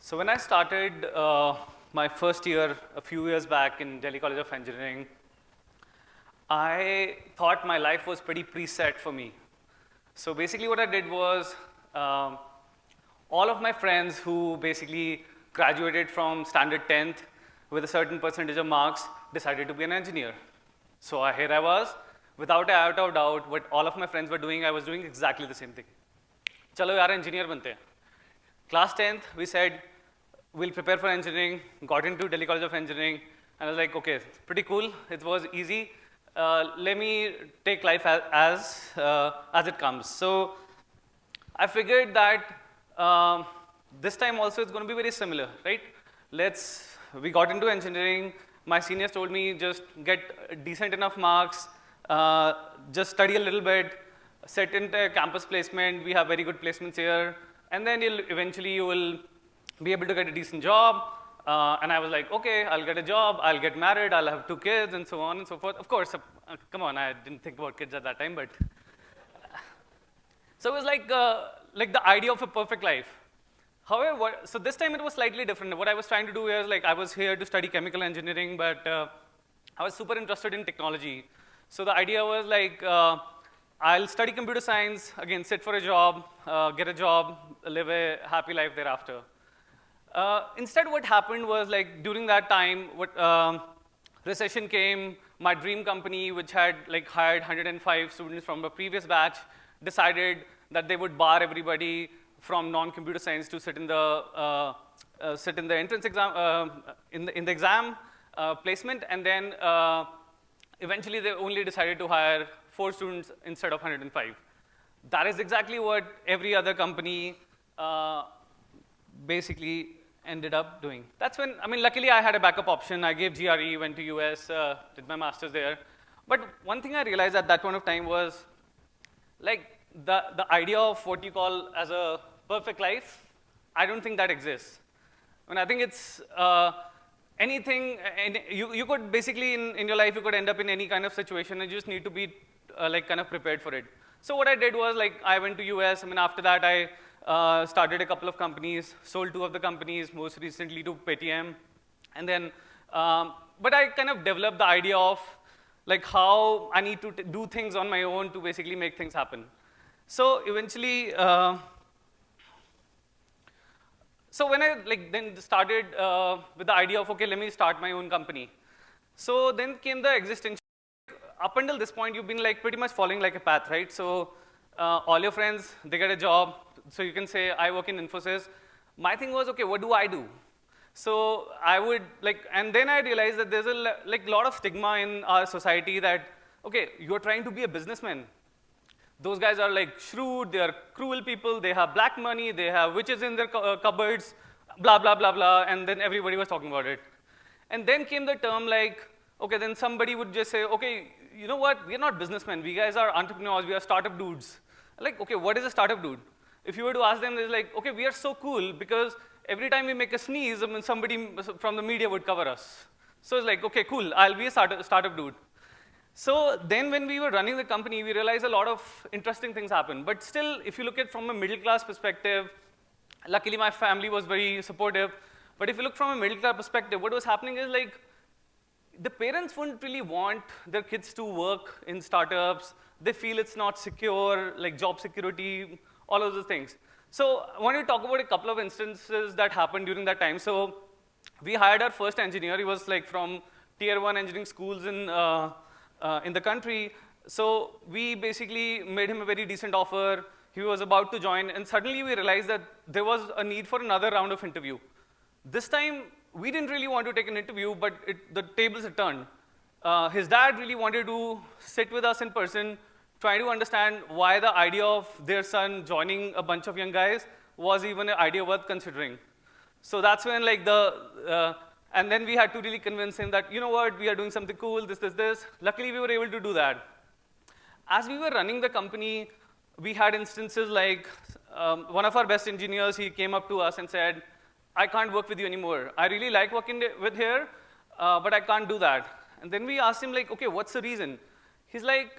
So when I started my first year a few years back in Delhi College of Engineering, I thought my life was pretty preset for me. So basically what I did was all of my friends who basically graduated from standard 10th with a certain percentage of marks decided to be an engineer. So here I was, without a iota of doubt, what all of my friends were doing, I was doing exactly the same thing. Chalo yaar engineer bante hain. Class 10th, we said, we'll prepare for engineering, got into Delhi College of Engineering, and I was like, okay, pretty cool, it was easy. Let me take life as it comes. So I figured that this time also it's going to be very similar, right? We got into engineering, my seniors told me just get decent enough marks, just study a little bit, set into a campus placement, we have very good placements here, and then eventually you will be able to get a decent job. And I was like, okay, I'll get a job, I'll get married, I'll have 2 kids, and so on and so forth. Of course, come on, I didn't think about kids at that time, but. So it was like the idea of a perfect life. However, so this time it was slightly different. What I was trying to do is, like, I was here to study chemical engineering, but I was super interested in technology. So the idea was like, I'll study computer science, again, sit for a job, get a job, live a happy life thereafter. Instead, what happened was, like, during that time, recession came, my dream company, which had like hired 105 students from the previous batch, decided that they would bar everybody from non-computer science to sit in the entrance exam, in the exam placement, and then eventually they only decided to hire 4 students instead of 105. That is exactly what every other company basically ended up doing. That's when, I mean, luckily I had a backup option. I gave GRE, went to US, did my master's there. But one thing I realized at that point of time was, like, the idea of what you call as a perfect life, I don't think that exists. I mean, I think it's anything, you could basically, in your life, you could end up in any kind of situation, and you just need to be like kind of prepared for it. So what I did was, like, I went to US. I mean, after that, I started a couple of companies, sold 2 of the companies, most recently to Paytm. And then, but I kind of developed the idea of, like, how I need to do things on my own to basically make things happen. So eventually, so when I then started with the idea of, okay, let me start my own company. So then came the existential. Up until this point, you've been like pretty much following like a path, right? So all your friends, they get a job. So you can say, I work in Infosys. My thing was, okay, what do I do? So I would and then I realized that there's a lot of stigma in our society that, okay, you're trying to be a businessman. Those guys are like shrewd, they are cruel people, they have black money, they have witches in their cupboards, blah, blah, blah, blah, and then everybody was talking about it. And then came the term like, okay, then somebody would just say, okay, you know what, we're not businessmen, we guys are entrepreneurs, we are startup dudes. Like, okay, what is a startup dude? If you were to ask them, they're like, okay, we are so cool because every time we make a sneeze, I mean, somebody from the media would cover us. So it's like, okay, cool, I'll be a startup dude. So then when we were running the company, we realized a lot of interesting things happened. But still, if you look at from a middle class perspective, luckily my family was very supportive. But if you look from a middle class perspective, what was happening is, like, the parents wouldn't really want their kids to work in startups. They feel it's not secure, like job security, all of those things. So I want to talk about a couple of instances that happened during that time. So we hired our first engineer. He was like from tier 1 engineering schools in the country. So we basically made him a very decent offer. He was about to join, and suddenly we realized that there was a need for another round of interview. This time, we didn't really want to take an interview, but the tables had turned. His dad really wanted to sit with us in person, trying to understand why the idea of their son joining a bunch of young guys was even an idea worth considering. So that's when, like, and then we had to really convince him that, you know what, we are doing something cool, this. Luckily, we were able to do that. As we were running the company, we had instances like one of our best engineers, he came up to us and said, I can't work with you anymore. I really like working with here, but I can't do that. And then we asked him, like, okay, what's the reason? He's like,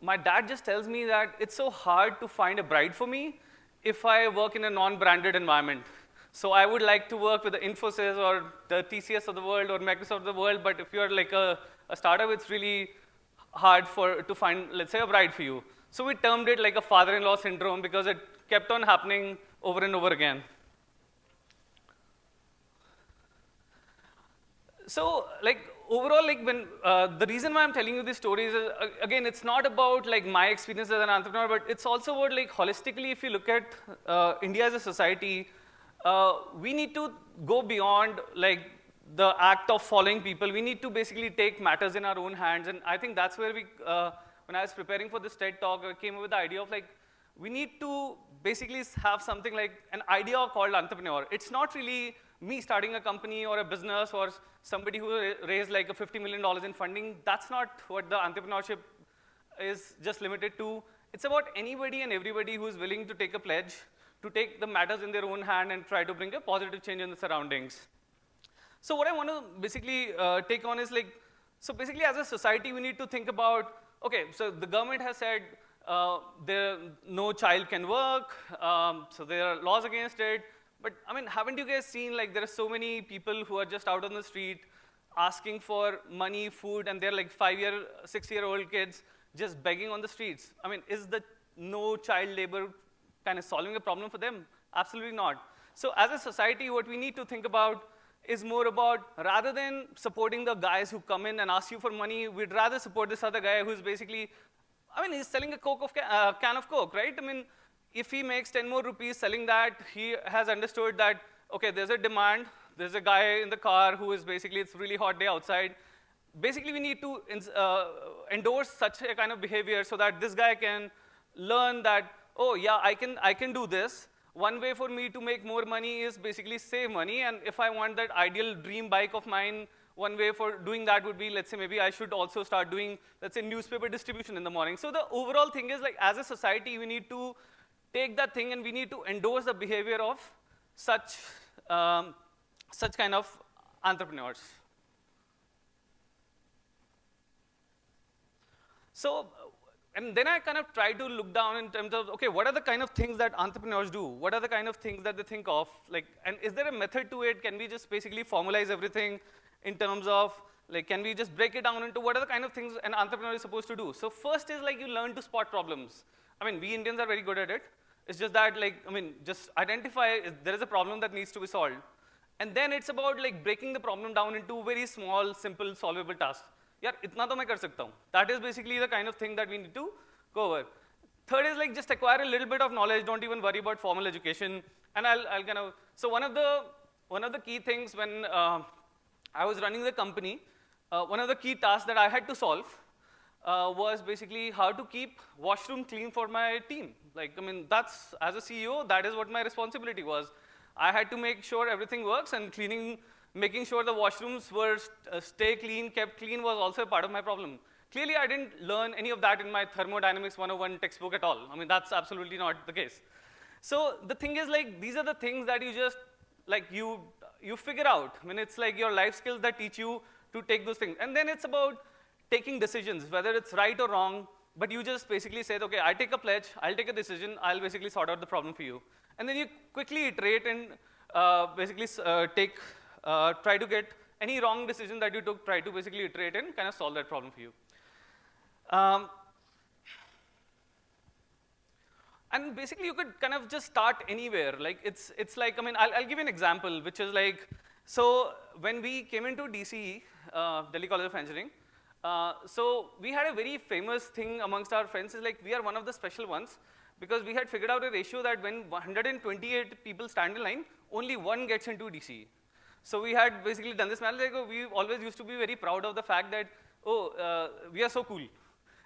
my dad just tells me that it's so hard to find a bride for me if I work in a non-branded environment. So I would like to work with the Infosys or the TCS of the world or Microsoft of the world, but if you're like a startup, it's really hard to find, let's say, a bride for you. So we termed it like a father-in-law syndrome because it kept on happening over and over again. So, like, overall, like, when, the reason why I'm telling you these stories is, again, it's not about, like, my experience as an entrepreneur, but it's also about, like, holistically, if you look at India as a society, we need to go beyond, like, the act of following people. We need to basically take matters in our own hands, and I think that's where we, when I was preparing for this TED Talk, I came up with the idea of, like, we need to basically have something like an idea called entrepreneur. It's not really me starting a company or a business or somebody who raised like a $50 million in funding. That's not what the entrepreneurship is just limited to. It's about anybody and everybody who's willing to take a pledge, to take the matters in their own hand and try to bring a positive change in the surroundings. So what I want to basically take on is like, so basically as a society, we need to think about, okay, so the government has said no child can work, so there are laws against it. But I mean, haven't you guys seen like there are so many people who are just out on the street asking for money, food, and they're like 5-year, 6-year-old kids just begging on the streets? I mean, is the no child labor kind of solving a problem for them? Absolutely not. So as a society, what we need to think about is more about, rather than supporting the guys who come in and ask you for money, we'd rather support this other guy who's basically, I mean, he's selling a can of Coke, right? I mean, if he makes 10 more rupees selling that, he has understood that, okay, there's a demand, there's a guy in the car who is basically, it's really hot day outside. Basically, we need to endorse such a kind of behavior so that this guy can learn that, oh yeah, I can do this. One way for me to make more money is basically save money, and if I want that ideal dream bike of mine, one way for doing that would be, let's say, maybe I should also start doing, let's say, newspaper distribution in the morning. So the overall thing is, like, as a society, we need to take that thing and we need to endorse the behavior of such kind of entrepreneurs. So, and then I kind of try to look down in terms of, okay, what are the kind of things that entrepreneurs do? What are the kind of things that they think of? Like, and is there a method to it? Can we just basically formalize everything in terms of, like, can we just break it down into what are the kind of things an entrepreneur is supposed to do? So first is, like, you learn to spot problems. I mean, we Indians are very good at it. It's just that, like, I mean, just identify if there is a problem that needs to be solved. And then it's about, like, breaking the problem down into very small, simple, solvable tasks. Yeah, itna to main kar sakta hu. That is basically the kind of thing that we need to go over. Third is, like, just acquire a little bit of knowledge. Don't even worry about formal education. And I'll kind of, so one of the key things when I was running the company, one of the key tasks that I had to solve was basically how to keep washroom clean for my team. Like, I mean, that's, as a CEO, that is what my responsibility was. I had to make sure everything works, and cleaning, making sure the washrooms were stay clean, kept clean was also a part of my problem. Clearly, I didn't learn any of that in my Thermodynamics 101 textbook at all. I mean, that's absolutely not the case. So the thing is, like, these are the things that you just, like, you figure out. I mean, it's like your life skills that teach you to take those things. And then it's about taking decisions, whether it's right or wrong, but you just basically said, okay, I take a pledge, I'll take a decision, I'll basically sort out the problem for you. And then you quickly iterate and basically try to get any wrong decision that you took, try to basically iterate and kind of solve that problem for you. And basically, you could kind of just start anywhere. Like, it's like, I mean, I'll give you an example, which is like, so when we came into DCE, Delhi College of Engineering, so we had a very famous thing amongst our friends, is like, we are one of the special ones, because we had figured out a ratio that when 128 people stand in line, only one gets into DCE. So we had basically done this math, like, oh, we always used to be very proud of the fact that, oh, we are so cool,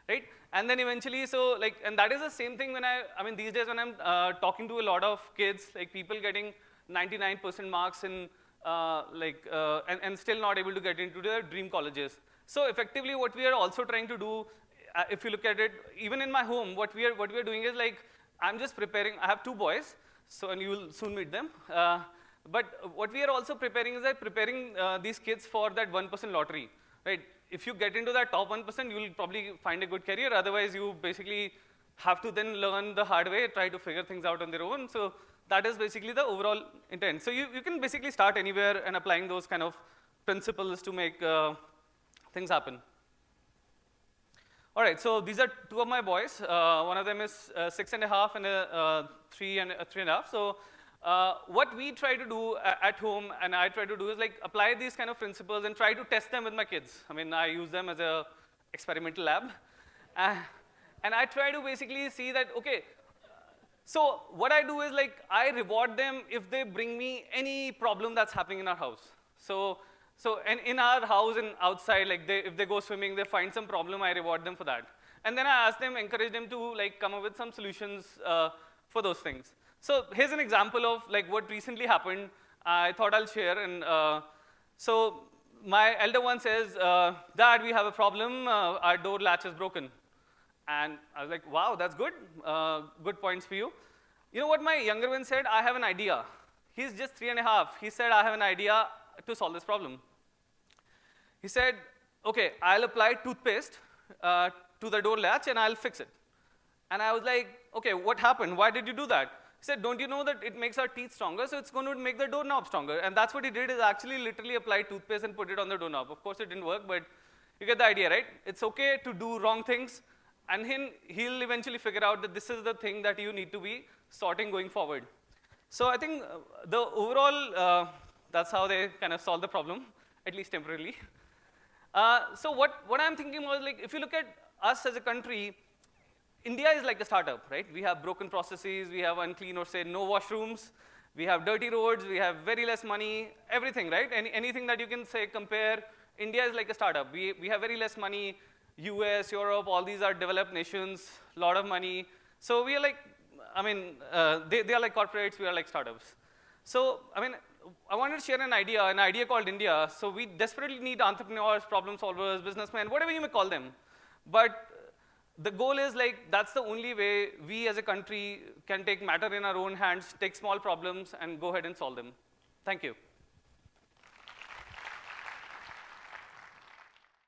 right? And then eventually, so like, and that is the same thing when I mean, these days when I'm talking to a lot of kids, like people getting 99% marks in, and still not able to get into their dream colleges. So effectively, what we are also trying to do, if you look at it, even in my home, what we are doing is like, I'm just preparing. I have 2 boys, so, and you will soon meet them. But what we are also preparing is that preparing these kids for that 1% lottery, right? If you get into that top 1%, you will probably find a good career. Otherwise, you basically have to then learn the hard way, try to figure things out on their own. So that is basically the overall intent. So you can basically start anywhere and applying those kind of principles to make things happen. All right, so these are two of my boys. One of them is 6.5 and 3.5. So what we try to do at home, and I try to do, is like apply these kind of principles and try to test them with my kids. I mean, I use them as a experimental lab. And I try to basically see that, okay, so what I do is like I reward them if they bring me any problem that's happening in our house. So and in our house and outside, like if they go swimming, they find some problem, I reward them for that. And then I ask them, encourage them to like come up with some solutions for those things. So here's an example of like what recently happened. I thought I'll share. And so my elder one says, Dad, we have a problem. Our door latch is broken. And I was like, wow, that's good. Good points for you. You know what my younger one said? I have an idea. He's just 3.5. He said, I have an idea to solve this problem. He said, okay, I'll apply toothpaste to the door latch and I'll fix it. And I was like, okay, what happened? Why did you do that? He said, don't you know that it makes our teeth stronger, so it's going to make the doorknob stronger. And that's what he did, is actually literally apply toothpaste and put it on the doorknob. Of course, it didn't work, but you get the idea, right? It's okay to do wrong things, and he'll eventually figure out that this is the thing that you need to be sorting going forward. So I think the overall, that's how they kind of solve the problem, at least temporarily. So what I'm thinking was, like, if you look at us as a country, India is like a startup, right? We have broken processes, we have unclean or say no washrooms, we have dirty roads, we have very less money, everything, right? Anything that you can say compare, India is like a startup. We have very less money. US, Europe, all these are developed nations, a lot of money. So we are like, I mean, they are like corporates, we are like startups. So, I mean, I wanted to share an idea called India. So we desperately need entrepreneurs, problem solvers, businessmen, whatever you may call them. But the goal is like, that's the only way we as a country can take matter in our own hands, take small problems and go ahead and solve them. Thank you.